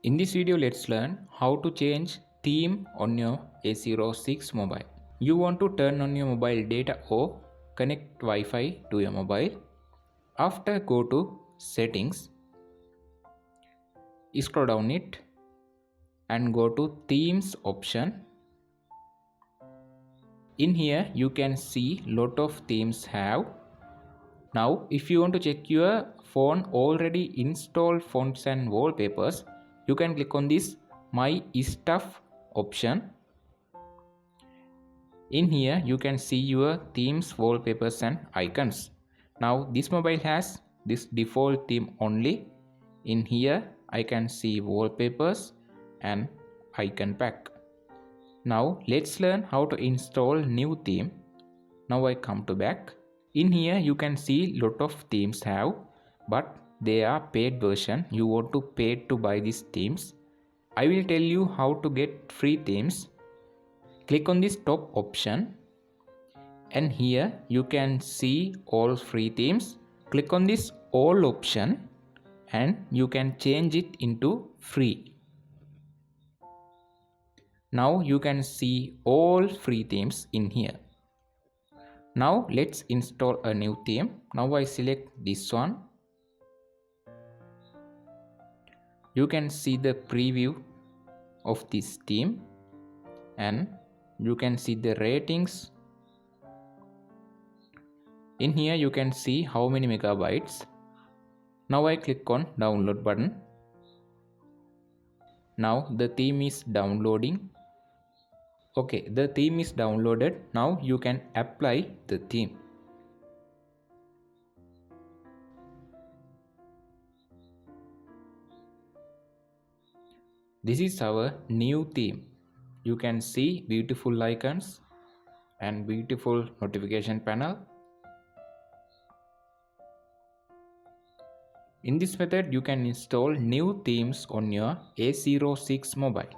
In this video, let's learn how to change theme on your A06 mobile. You want to turn on your mobile data or connect Wi-Fi to your mobile. After, go to settings, scroll down it and go to themes option. In here you can see lot of themes have. Now if you want to check your phone already installed fonts and wallpapers, you can click on this my stuff option. In here you can see your themes, wallpapers and icons. Now this mobile has this default theme only. In here I can see wallpapers and icon pack. Now let's learn how to install new theme. Now I come to back. In here you can see lot of themes have, but they are paid version. You want to pay to buy these themes. I will tell you how to get free themes. Click on this top option and here you can see all free themes. Click on this all option and you can change it into free. Now you can see all free themes in here. Now let's install a new theme. Now I select this one. You can see the preview of this theme and you can see the ratings. In here you can see how many megabytes. Now I click on download button. Now the theme is downloading. Okay, the theme is downloaded. Now you can apply the theme. This is our new theme. You can see beautiful icons and beautiful notification panel. In this method, you can install new themes on your A06 mobile.